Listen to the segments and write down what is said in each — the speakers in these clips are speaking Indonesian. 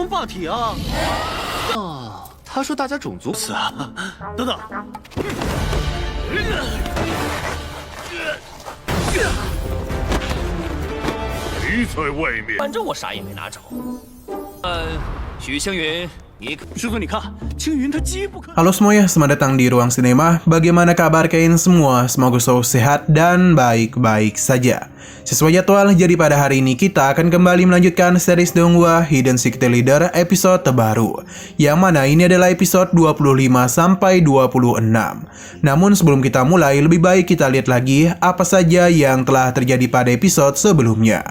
龙霸体啊！他说大家种族是啊，等等，谁在外面？反正我啥也没拿走。许青云，你师尊，你看，青云他机不可。 Halo semuanya, selamat datang di Ruang Sinema. Bagaimana kabar kalian semua? Semoga selalu sehat dan baik-baik saja. Sesuai jadwal, jadi pada hari ini kita akan kembali melanjutkan series Donghua Hidden Secret Leader episode terbaru, yang mana ini adalah episode 25 sampai 26. Namun sebelum kita mulai, lebih baik kita lihat lagi apa saja yang telah terjadi pada episode sebelumnya.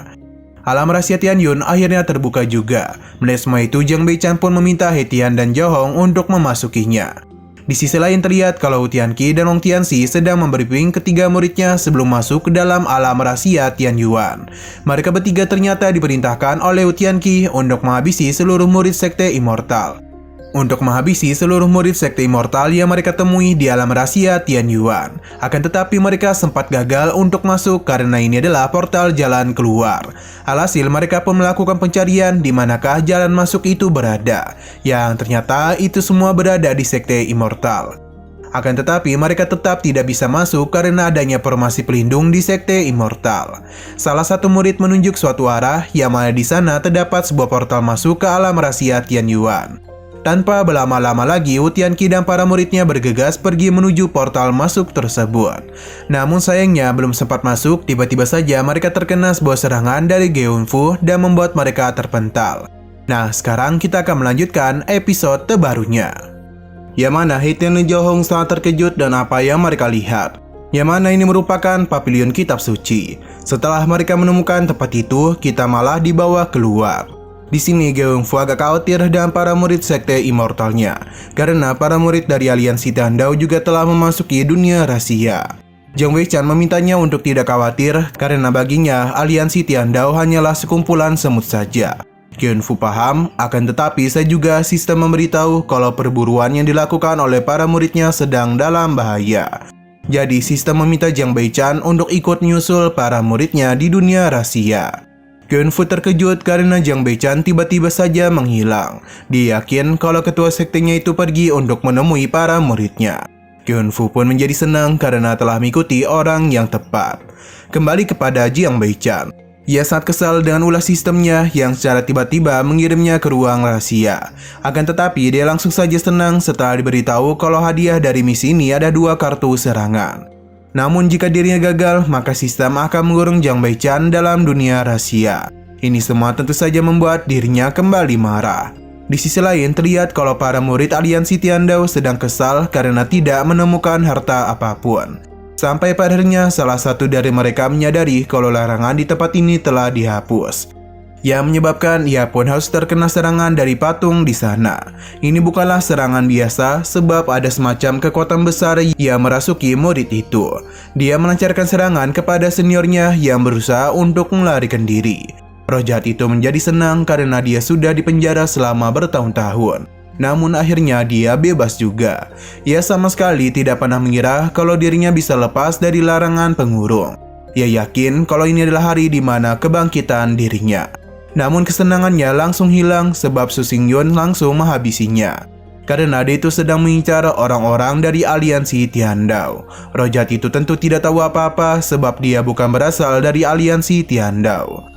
Alam rahasia Tianyun akhirnya terbuka juga. Melihat semua itu, Jiang Beichan pun meminta Hetian dan Zhao Hong untuk memasukinya. Di sisi lain terlihat kalau Tianqi dan Wang Tianxi sedang membriefing ketiga muridnya sebelum masuk ke dalam alam rahasia Tianyuan. Mereka bertiga ternyata diperintahkan oleh Tianqi untuk menghabisi seluruh murid sekte Immortal. Untuk menghabisi seluruh murid sekte Immortal yang mereka temui di alam rahasia Tianyuan. Akan tetapi mereka sempat gagal untuk masuk karena ini adalah portal jalan keluar. Alhasil mereka pun melakukan pencarian di manakah jalan masuk itu berada. Yang ternyata itu semua berada di sekte Immortal. Akan tetapi mereka tetap tidak bisa masuk karena adanya formasi pelindung di sekte Immortal. Salah satu murid menunjuk suatu arah yang mana di sana terdapat sebuah portal masuk ke alam rahasia Tianyuan. Tanpa berlama-lama lagi, Tianqi dan para muridnya bergegas pergi menuju portal masuk tersebut. Namun sayangnya belum sempat masuk, tiba-tiba saja mereka terkena sebuah serangan dari Geunfu dan membuat mereka terpental. Nah, sekarang kita akan melanjutkan episode terbarunya. Yang mana Hetian dan Zhao Hong sangat terkejut dan apa yang mereka lihat. Yang mana ini merupakan pavilion kitab suci. Setelah mereka menemukan tempat itu, kita malah dibawa keluar. Di sini Geunfu agak khawatir dan para murid sekte Immortalnya, karena para murid dari aliansi Tiandao juga telah memasuki dunia rahasia. Jiang Beichan memintanya untuk tidak khawatir karena baginya aliansi Tiandao hanyalah sekumpulan semut saja. Geunfu paham, akan tetapi saya juga sistem memberitahu kalau perburuan yang dilakukan oleh para muridnya sedang dalam bahaya. Jadi sistem meminta Jiang Beichan untuk ikut menyusul para muridnya di dunia rahasia. Geunfu terkejut karena Jiang Beichan tiba-tiba saja menghilang. Dia yakin kalau ketua sektenya itu pergi untuk menemui para muridnya. Geunfu pun menjadi senang karena telah mengikuti orang yang tepat. Kembali kepada Jiang Beichan. Ia sangat kesal dengan ulah sistemnya yang secara tiba-tiba mengirimnya ke ruang rahasia. Akan tetapi dia langsung saja senang setelah diberitahu kalau hadiah dari misi ini ada 2 kartu serangan. Namun jika dirinya gagal, maka sistem akan mengurung Jiang Beichan dalam dunia rahasia. Ini semua tentu saja membuat dirinya kembali marah. Di sisi lain terlihat kalau para murid aliansi Tiandao sedang kesal karena tidak menemukan harta apapun. Sampai pada akhirnya salah satu dari mereka menyadari kalau larangan di tempat ini telah dihapus. Yang menyebabkan ia pun harus terkena serangan dari patung di sana. Ini bukanlah serangan biasa sebab ada semacam kekuatan besar yang merasuki murid itu. Dia melancarkan serangan kepada seniornya yang berusaha untuk melarikan diri. Roh jahat itu menjadi senang karena dia sudah dipenjara selama bertahun-tahun. Namun akhirnya dia bebas juga. Ia sama sekali tidak pernah mengira kalau dirinya bisa lepas dari larangan pengurung. Ia yakin kalau ini adalah hari di mana kebangkitan dirinya. Namun kesenangannya langsung hilang sebab Su Xingyun langsung menghabisinya. Karena dia itu sedang mengincar orang-orang dari aliansi Tiandao. Roh jahat itu tentu tidak tahu apa-apa sebab dia bukan berasal dari aliansi Tiandao.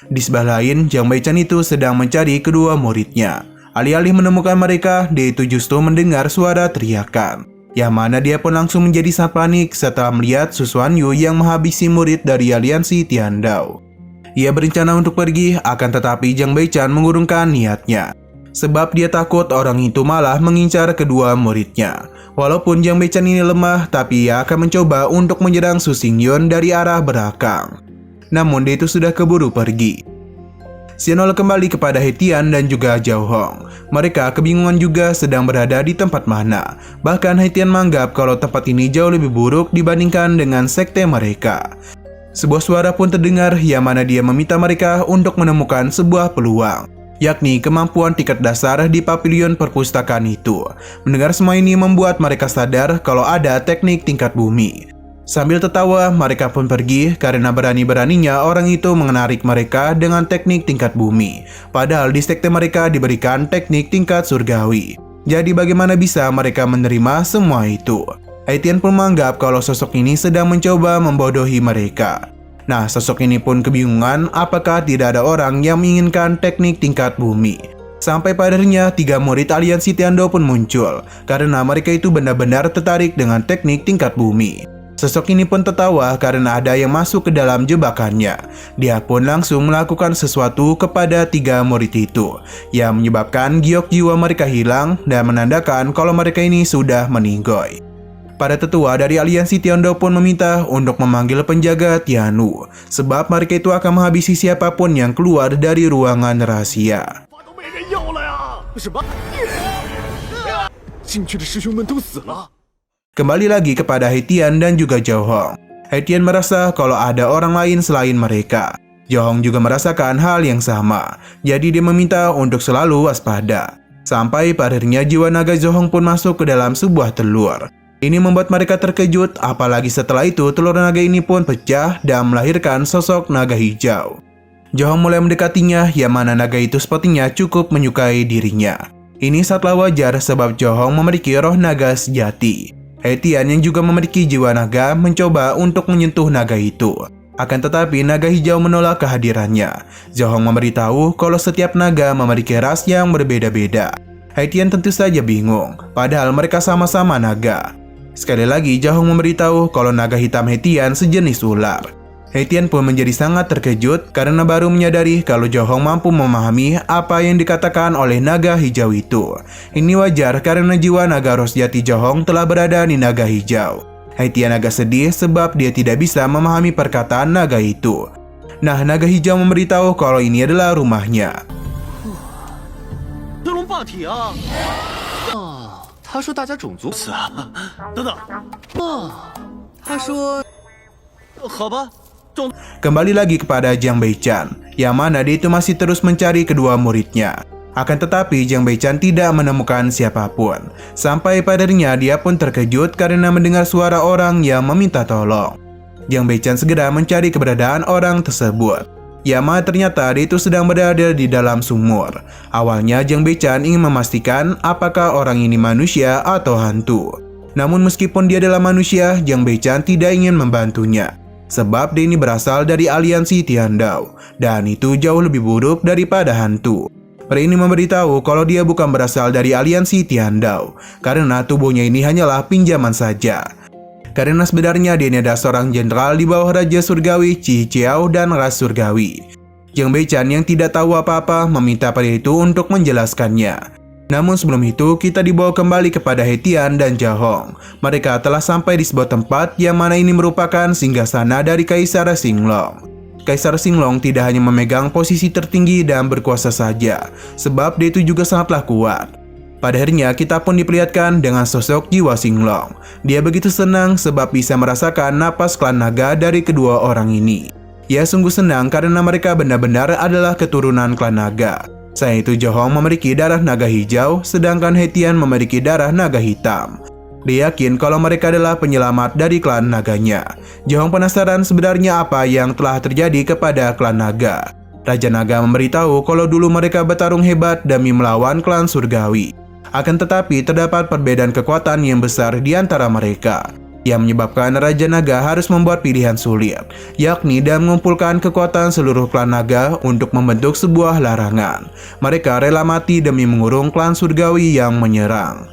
Di sebelah lain, Jiang Beichan itu sedang mencari kedua muridnya. Alih-alih menemukan mereka, dia itu justru mendengar suara teriakan. Yang mana dia pun langsung menjadi sangat panik setelah melihat Su Xuanyu yang menghabisi murid dari aliansi Tiandao. Ia berencana untuk pergi, akan tetapi Jiang Beichan mengurungkan niatnya. Sebab dia takut orang itu malah mengincar kedua muridnya. Walaupun Jiang Beichan ini lemah, tapi ia akan mencoba untuk menyerang Su Xingyun dari arah belakang. Namun dia itu sudah keburu pergi. Xianol kembali kepada Hetian dan juga Zhao Hong. Mereka kebingungan juga sedang berada di tempat mana. Bahkan Hetian menganggap kalau tempat ini jauh lebih buruk dibandingkan dengan sekte mereka. Sebuah suara pun terdengar yang mana dia meminta mereka untuk menemukan sebuah peluang. yakni kemampuan tingkat dasar di pavilion perpustakaan itu. Mendengar semua ini membuat mereka sadar kalau ada teknik tingkat bumi. Sambil tertawa, mereka pun pergi karena berani-beraninya orang itu menarik mereka dengan teknik tingkat bumi. Padahal di sekte mereka diberikan teknik tingkat surgawi. Jadi bagaimana bisa mereka menerima semua itu? Haitian pun menganggap kalau sosok ini sedang mencoba membodohi mereka. Nah, sosok ini pun kebingungan apakah tidak ada orang yang menginginkan teknik tingkat bumi. Sampai padarnya 3 murid aliansi Tiandou pun muncul, karena mereka itu benar-benar tertarik dengan teknik tingkat bumi. Sosok ini pun tertawa karena ada yang masuk ke dalam jebakannya. Dia pun langsung melakukan sesuatu kepada 3 murid itu, yang menyebabkan giok jiwa mereka hilang dan menandakan kalau mereka ini sudah meninggoy. Para tetua dari aliansi Tiandou pun meminta untuk memanggil penjaga Tianu, sebab mereka itu akan menghabisi siapapun yang keluar dari ruangan rahasia. 都没人要了呀！什么？进去的师兄们都死了。 Kembali lagi kepada Haitian dan juga Zhao Hong. Haitian merasa kalau ada orang lain selain mereka. Zhao Hong juga merasakan hal yang sama, jadi dia meminta untuk selalu waspada. Sampai padarnya jiwa naga Zhao Hong pun masuk ke dalam sebuah telur. Ini membuat mereka terkejut, apalagi setelah itu telur naga ini pun pecah dan melahirkan sosok naga hijau. Zhao Hong mulai mendekatinya, yang mana naga itu sepertinya cukup menyukai dirinya. Ini sangatlah wajar sebab Zhao Hong memiliki roh naga sejati. Haitian yang juga memiliki jiwa naga mencoba untuk menyentuh naga itu. Akan tetapi naga hijau menolak kehadirannya. Zhao Hong memberitahu kalau setiap naga memiliki ras yang berbeda-beda. Haitian tentu saja bingung, padahal mereka sama-sama naga. Sekali lagi Zhao Hong memberitahu kalau naga hitam Haitian sejenis ular. Haitian pun menjadi sangat terkejut karena baru menyadari kalau Zhao Hong mampu memahami apa yang dikatakan oleh naga hijau itu. Ini wajar karena jiwa naga roh sejati Zhao Hong telah berada di naga hijau. Haitian agak sedih sebab dia tidak bisa memahami perkataan naga itu. Nah, naga hijau memberitahu kalau ini adalah rumahnya. 这龙霸体啊！ 他说大家种族是啊，等等，他说好吧，种 Kembali lagi kepada Jiang Beichan, yang mana dia itu masih terus mencari kedua muridnya. Akan tetapi Jiang Beichan tidak menemukan siapapun. Sampai padarnya dia pun terkejut karena mendengar suara orang yang meminta tolong. Jiang Beichan segera mencari keberadaan orang tersebut. Yama ternyata dia itu sedang berada di dalam sumur. Awalnya Jiang Beichan ingin memastikan apakah orang ini manusia atau hantu. Namun meskipun dia adalah manusia, Jiang Beichan tidak ingin membantunya. Sebab dia ini berasal dari aliansi Tiandou, dan itu jauh lebih buruk daripada hantu. Pria ini memberitahu kalau dia bukan berasal dari aliansi Tiandou, karena tubuhnya ini hanyalah pinjaman saja. Karena sebenarnya dia ini adalah seorang jenderal di bawah Raja Surgawi Qi Qiao dan Ras Surgawi. Jiang Beichan yang tidak tahu apa-apa meminta pria itu untuk menjelaskannya. Namun sebelum itu kita dibawa kembali kepada Haitian dan Zhao Hong. Mereka telah sampai di sebuah tempat yang mana ini merupakan singgasana dari Kaisar Xinglong. Kaisar Xinglong tidak hanya memegang posisi tertinggi dan berkuasa saja, sebab dia itu juga sangatlah kuat. Pada akhirnya kita pun diperlihatkan dengan sosok jiwa Xinglong. Dia begitu senang sebab bisa merasakan napas klan naga dari kedua orang ini. Ia sungguh senang karena mereka benar-benar adalah keturunan klan naga. Selain itu Zhao Hong memiliki darah naga hijau, sedangkan Haitian memiliki darah naga hitam. Dia yakin kalau mereka adalah penyelamat dari klan naganya. Zhao Hong penasaran sebenarnya apa yang telah terjadi kepada klan naga. Raja Naga memberitahu kalau dulu mereka bertarung hebat demi melawan klan surgawi. Akan tetapi terdapat perbedaan kekuatan yang besar di antara mereka, yang menyebabkan Raja Naga harus membuat pilihan sulit, yakni dan mengumpulkan kekuatan seluruh klan naga untuk membentuk sebuah larangan. Mereka rela mati demi mengurung klan surgawi yang menyerang.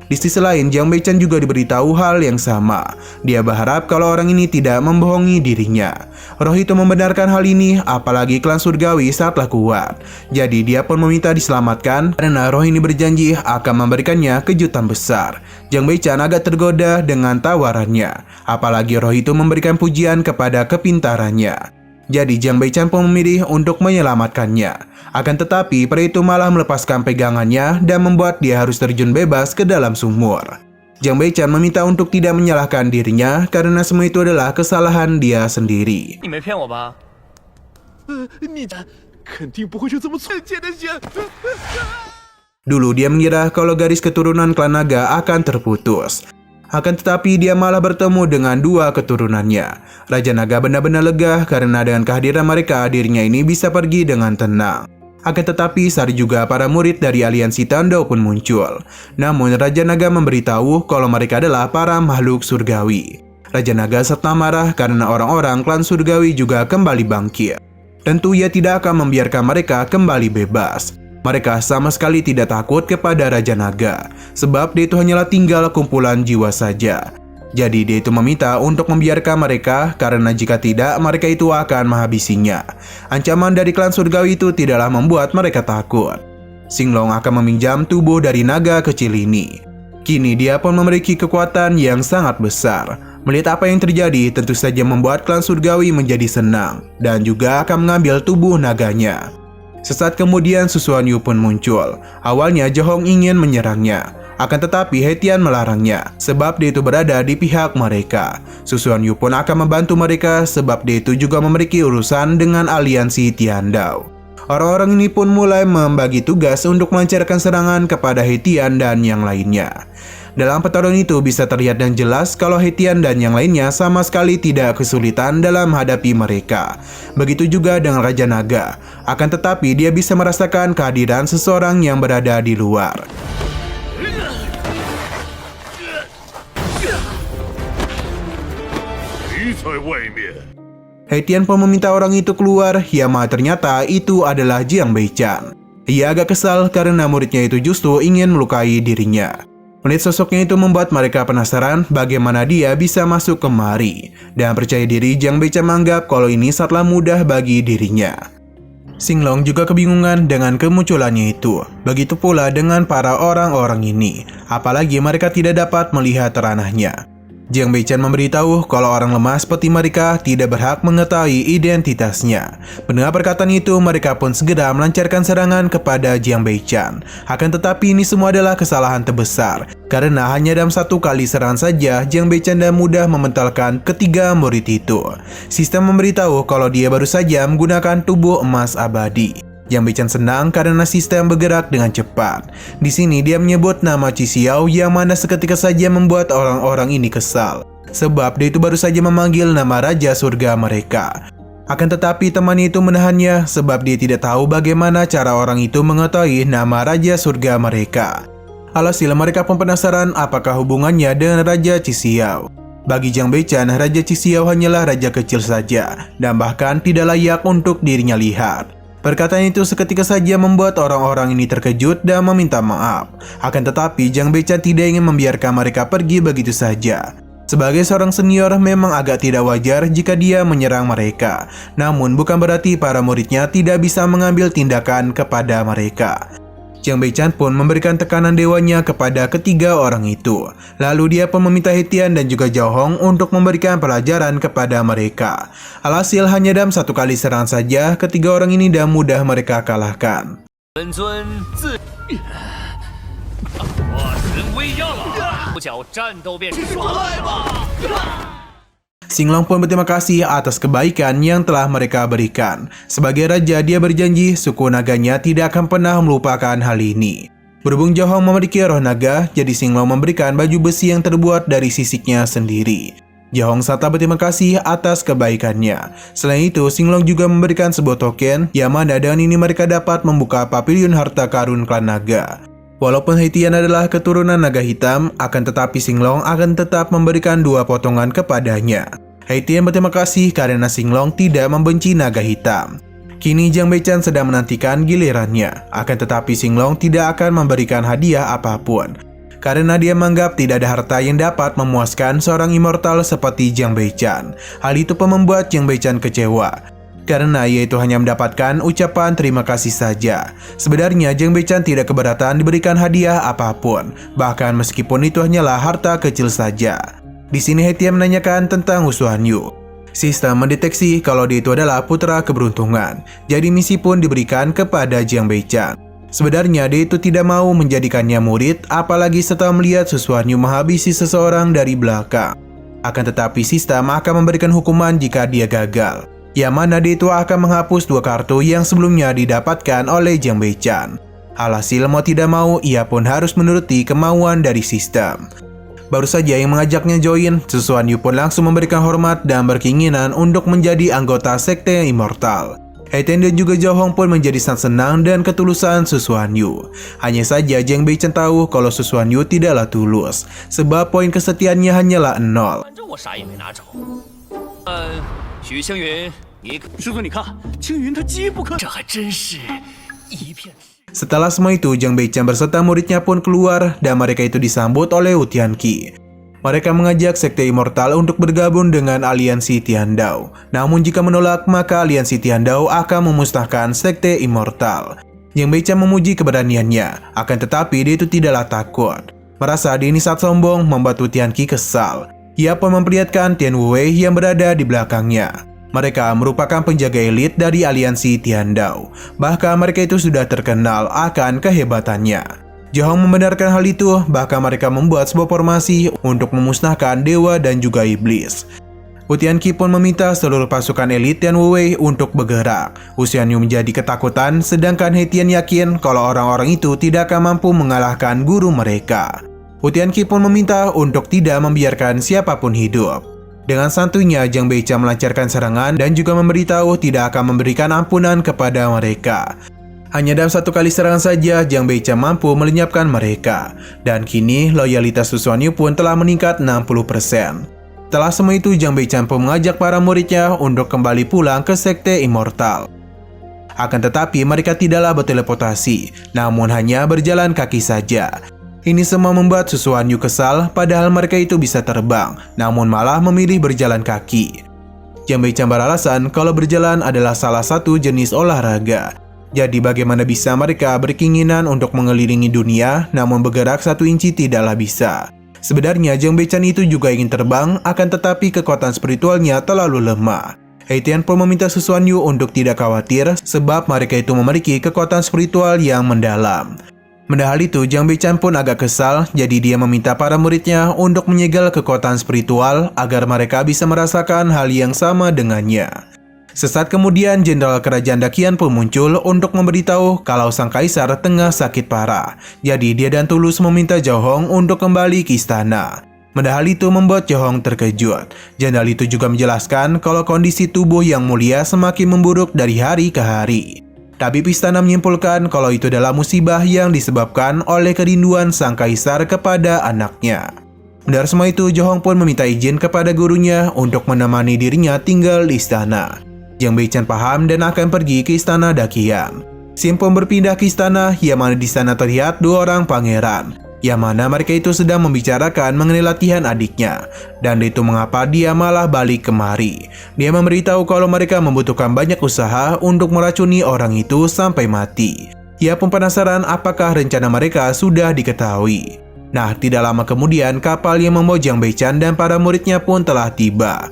Di sisi lain, Jiang Beichan juga diberitahu hal yang sama. Dia berharap kalau orang ini tidak membohongi dirinya. Roh itu membenarkan hal ini, apalagi klan surgawi sangatlah kuat. Jadi dia pun meminta diselamatkan karena roh ini berjanji akan memberikannya kejutan besar. Jiang Beichan agak tergoda dengan tawarannya, apalagi roh itu memberikan pujian kepada kepintarannya. Jadi Jiang Beichan pun memilih untuk menyelamatkannya. Akan tetapi pria itu malah melepaskan pegangannya dan membuat dia harus terjun bebas ke dalam sumur. Jiang Beichan meminta untuk tidak menyalahkan dirinya karena semua itu adalah kesalahan dia sendiri. 你没骗我吧？你肯定不会是这么瞬间的想。 Dulu dia mengira kalau garis keturunan klan naga akan terputus. Akan tetapi dia malah bertemu dengan dua keturunannya. Raja Naga benar-benar lega karena dengan kehadiran mereka dirinya ini bisa pergi dengan tenang. Akan tetapi saat juga para murid dari aliansi Tandau pun muncul. Namun Raja Naga memberitahu kalau mereka adalah para makhluk surgawi. Raja Naga serta marah karena orang-orang klan surgawi juga kembali bangkit. Tentu ia tidak akan membiarkan mereka kembali bebas. Mereka sama sekali tidak takut kepada Raja Naga, sebab dia itu hanyalah tinggal kumpulan jiwa saja. Jadi dia itu meminta untuk membiarkan mereka, karena jika tidak, mereka itu akan menghabisinya. Ancaman dari klan surgawi itu tidaklah membuat mereka takut. Xinglong akan meminjam tubuh dari naga kecil ini. Kini dia pun memiliki kekuatan yang sangat besar. Melihat apa yang terjadi, tentu saja membuat klan surgawi menjadi senang, dan juga akan mengambil tubuh naganya. Sesaat kemudian Su Xuanyu pun muncul. Awalnya Zhehong ingin menyerangnya, akan tetapi He Tian melarangnya, sebab dia itu berada di pihak mereka. Su Xuanyu pun akan membantu mereka, sebab dia itu juga memiliki urusan dengan aliansi Tiandao. Orang-orang ini pun mulai membagi tugas untuk melancarkan serangan kepada He Tian dan yang lainnya. Dalam pertarungan itu bisa terlihat dan jelas kalau He Tian dan yang lainnya sama sekali tidak kesulitan dalam menghadapi mereka. Begitu juga dengan Raja Naga. Akan tetapi dia bisa merasakan kehadiran seseorang yang berada di luar. He Tian pun meminta orang itu keluar, yang ternyata itu adalah Jiang Beichan. Ia agak kesal karena muridnya itu justru ingin melukai dirinya. Melihat sosoknya itu membuat mereka penasaran bagaimana dia bisa masuk kemari. Dan percaya diri Jiang Beichan menganggap kalau ini sangatlah mudah bagi dirinya. Xinglong juga kebingungan dengan kemunculannya itu. Begitu pula dengan para orang-orang ini. Apalagi mereka tidak dapat melihat ranahnya. Jiang Beichan memberitahu kalau orang lemah seperti mereka tidak berhak mengetahui identitasnya. Mendengar perkataan itu, mereka pun segera melancarkan serangan kepada Jiang Beichan. Akan tetapi ini semua adalah kesalahan terbesar, karena hanya dalam satu kali serangan saja Jiang Beichan dan mudah mementalkan ketiga murid itu. Sistem memberitahu kalau dia baru saja menggunakan tubuh emas abadi. Jiang Beichan senang karena sistem bergerak dengan cepat. Di sini dia menyebut nama Qi Xiao yang mana seketika saja membuat orang-orang ini kesal. Sebab dia itu baru saja memanggil nama Raja Surga mereka. Akan tetapi temannya itu menahannya sebab dia tidak tahu bagaimana cara orang itu mengetahui nama Raja Surga mereka. Alhasil mereka pun penasaran apakah hubungannya dengan Raja Qi Xiao. Bagi Jiang Beichan, Raja Qi Xiao hanyalah raja kecil saja dan bahkan tidak layak untuk dirinya lihat. Perkataan itu seketika saja membuat orang-orang ini terkejut dan meminta maaf. Akan tetapi Jiang Beichan tidak ingin membiarkan mereka pergi begitu saja. Sebagai seorang senior memang agak tidak wajar jika dia menyerang mereka. Namun bukan berarti para muridnya tidak bisa mengambil tindakan kepada mereka. Jiang Beichan pun memberikan tekanan dewanya kepada ketiga orang itu. Lalu dia pun meminta He Tian dan juga Zhao Hong untuk memberikan pelajaran kepada mereka. Alhasil hanya dalam satu kali serangan saja, ketiga orang ini dan mudah mereka kalahkan. Xinglong pun berterima kasih atas kebaikan yang telah mereka berikan. Sebagai raja, dia berjanji suku naganya tidak akan pernah melupakan hal ini. Berhubung Zhao Hong memiliki roh naga, jadi Xinglong memberikan baju besi yang terbuat dari sisiknya sendiri. Zhao Hong serta berterima kasih atas kebaikannya. Selain itu, Xinglong juga memberikan sebuah token, yang mana dengan ini mereka dapat membuka pavilion harta karun klan naga. Walaupun He Tian adalah keturunan naga hitam, akan tetapi Xinglong akan tetap memberikan 2 potongan kepadanya. He Tian berterima kasih karena Xinglong tidak membenci naga hitam. Kini Jiang Beichan sedang menantikan gilirannya, akan tetapi Xinglong tidak akan memberikan hadiah apapun. Karena dia menganggap tidak ada harta yang dapat memuaskan seorang immortal seperti Jiang Beichan. Hal itu pun membuat Jiang Beichan kecewa. Karena ia itu hanya mendapatkan ucapan terima kasih saja. Sebenarnya Jiang Beichan tidak keberatan diberikan hadiah apapun, bahkan meskipun itu hanyalah harta kecil saja. Di sini He Tian menanyakan tentang Wu Xuanyu. Sistem mendeteksi kalau dia itu adalah putra keberuntungan, jadi misi pun diberikan kepada Jiang Beichan. Sebenarnya dia itu tidak mau menjadikannya murid, apalagi setelah melihat Su Xuanyu menghabisi seseorang dari belakang. Akan tetapi sistem akan memberikan hukuman jika dia gagal. yang mana dia itu akan menghapus 2 kartu yang sebelumnya didapatkan oleh Jiang Beichan. Alhasil mau tidak mau, ia pun harus menuruti kemauan dari sistem. Baru saja yang mengajaknya join, Susuan Yu pun langsung memberikan hormat dan berkeinginan untuk menjadi anggota Sekte Immortal. Heitian dan juga Zhao Hong pun menjadi sangat senang dan ketulusan Susuan Yu. Hanya saja Jiang Beichan tahu kalau Susuan Yu tidaklah tulus, sebab poin kesetiaannya hanyalah 0. 我啥也没拿走。许星云，你可师尊，你看，青云他机不可。这还真是一片。 Setelah semua itu, Jiang Beichan berserta muridnya pun keluar dan mereka itu disambut oleh Wu Tianqi. Mereka mengajak Sekte Immortal untuk bergabung dengan aliansi Tiandao. Namun jika menolak, maka aliansi Tiandao akan memusnahkan Sekte Immortal. Jiang Beichan memuji keberaniannya, akan tetapi dia itu tidaklah takut. Merasa dia ini sangat sombong, membuat Wu Tianqi kesal. Ia pun memperlihatkan Tian Wuwei yang berada di belakangnya. Mereka merupakan penjaga elit dari aliansi Tiandao. Bahkan mereka itu sudah terkenal akan kehebatannya. Zhao Hong membenarkan hal itu, bahkan mereka membuat sebuah formasi untuk memusnahkan dewa dan juga iblis. Wu Tianqi pun meminta seluruh pasukan elit Tian Wuwei untuk bergerak. Wu Xianyu menjadi ketakutan, sedangkan Heitian yakin kalau orang-orang itu tidak akan mampu mengalahkan guru mereka. Wu Tianqi pun meminta untuk tidak membiarkan siapapun hidup. Dengan santuinya, Jiang Beichan melancarkan serangan dan juga memberitahu tidak akan memberikan ampunan kepada mereka. Hanya dalam 1 kali serangan saja, Jiang Beichan mampu melenyapkan mereka. Dan kini, loyalitas Susuan Yu pun telah meningkat 60%. Setelah semua itu, Jiang Beichan pun mengajak para muridnya untuk kembali pulang ke Sekte Immortal. Akan tetapi, mereka tidaklah berteleportasi, namun hanya berjalan kaki saja. Ini semua membuat Susuan Yu kesal, padahal mereka itu bisa terbang, namun malah memilih berjalan kaki. Jiang Beichan beralasan kalau berjalan adalah salah satu jenis olahraga. Jadi bagaimana bisa mereka berkeinginan untuk mengelilingi dunia, namun bergerak 1 inci tidaklah bisa. Sebenarnya Jiang Beichan itu juga ingin terbang, akan tetapi kekuatan spiritualnya terlalu lemah. Heitian pun meminta Susuan Yu untuk tidak khawatir, sebab mereka itu memiliki kekuatan spiritual yang mendalam. Mendengar itu, Jiang Beichan pun agak kesal, jadi dia meminta para muridnya untuk menyegel kekuatan spiritual agar mereka bisa merasakan hal yang sama dengannya. Sesaat kemudian, Jenderal Kerajaan Dakian pun muncul untuk memberitahu kalau sang kaisar tengah sakit parah. Jadi dia dan Tulus meminta Zhao Hong untuk kembali ke istana. Mendengar itu membuat Zhao Hong terkejut. Jenderal itu juga menjelaskan kalau kondisi tubuh yang mulia semakin memburuk dari hari ke hari. Tabib istana menyimpulkan kalau itu adalah musibah yang disebabkan oleh kerinduan sang kaisar kepada anaknya. Mendengar semua itu, Zhao Hong pun meminta izin kepada gurunya untuk menemani dirinya tinggal di istana. Jiang Beichan paham dan akan pergi ke istana Dakian. Sim pun berpindah ke istana, yang mana di sana terlihat 2 orang pangeran, yang mana mereka itu sedang membicarakan mengenai latihan adiknya. Dan itu mengapa dia malah balik kemari. Dia memberitahu kalau mereka membutuhkan banyak usaha untuk meracuni orang itu sampai mati. Ia pun penasaran apakah rencana mereka sudah diketahui. Nah, tidak lama kemudian kapal yang membawa Jiang Beichan dan para muridnya pun telah tiba.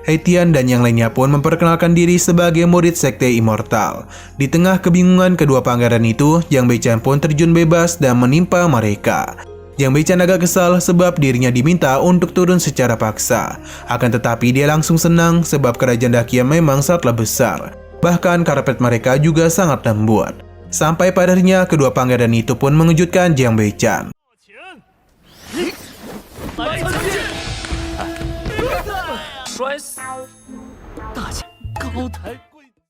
Heitian dan yang lainnya pun memperkenalkan diri sebagai murid Sekte Immortal. Di tengah kebingungan kedua pangeran itu, Jiang Beichan pun terjun bebas dan menimpa mereka. Jiang Beichan agak kesal sebab dirinya diminta untuk turun secara paksa. Akan tetapi dia langsung senang sebab kerajaan Dakian memang sangatlah besar. Bahkan karpet mereka juga sangat lembut. Sampai pada akhirnya kedua pangeran itu pun mengejutkan Jiang Beichan.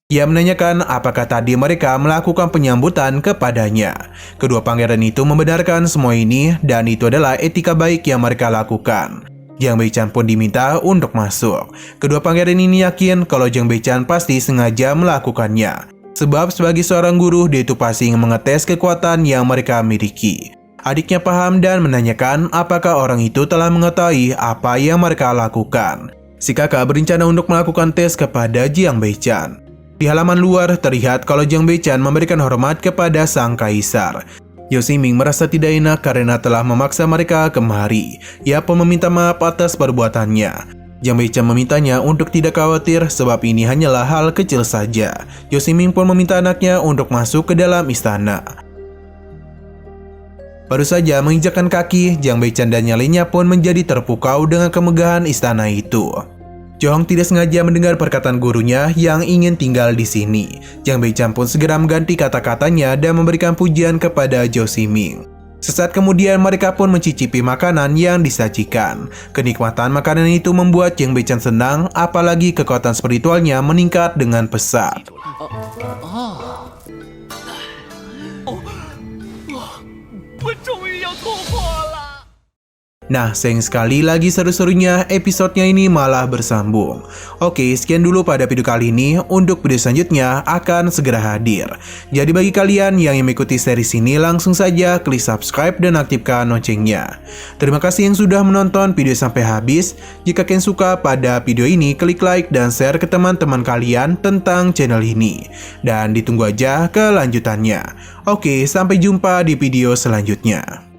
Ia menanyakan apakah tadi mereka melakukan penyambutan kepadanya. Kedua pangeran itu membenarkan semua ini dan itu adalah etika baik yang mereka lakukan. Jiang Beichan pun diminta untuk masuk. Kedua pangeran ini yakin kalau Jiang Beichan pasti sengaja melakukannya. Sebab sebagai seorang guru, dia itu pasti ingin mengetes kekuatan yang mereka miliki. Adiknya paham dan menanyakan apakah orang itu telah mengetahui apa yang mereka lakukan. Si kakak berencana untuk melakukan tes kepada Jiang Beichan. Di halaman luar terlihat kalau Jiang Beichan memberikan hormat kepada sang kaisar. Yao Ximing merasa tidak enak karena telah memaksa mereka kemari. Ia pun meminta maaf atas perbuatannya. Jiang Beichan memintanya untuk tidak khawatir sebab ini hanyalah hal kecil saja. Yao Ximing pun meminta anaknya untuk masuk ke dalam istana. Baru saja menginjakkan kaki, Jiang Beichan dan yang lainnya pun menjadi terpukau dengan kemegahan istana itu. Jong tidak sengaja mendengar perkataan gurunya yang ingin tinggal di sini. Jiang Beichan pun segera mengganti kata-katanya dan memberikan pujian kepada Zhou Ximing. Sesaat kemudian mereka pun mencicipi makanan yang disajikan. Kenikmatan makanan itu membuat Jiang Beichan senang, apalagi kekuatan spiritualnya meningkat dengan pesat. Nah, sayang sekali lagi seru-serunya episodenya ini malah bersambung. Oke, sekian dulu pada video kali ini. Untuk video selanjutnya akan segera hadir. Jadi bagi kalian yang mengikuti series ini, langsung saja klik subscribe dan aktifkan loncengnya. Terima kasih yang sudah menonton video sampai habis. Jika kalian suka pada video ini, klik like dan share ke teman-teman kalian tentang channel ini. Dan ditunggu aja kelanjutannya. Oke, sampai jumpa di video selanjutnya.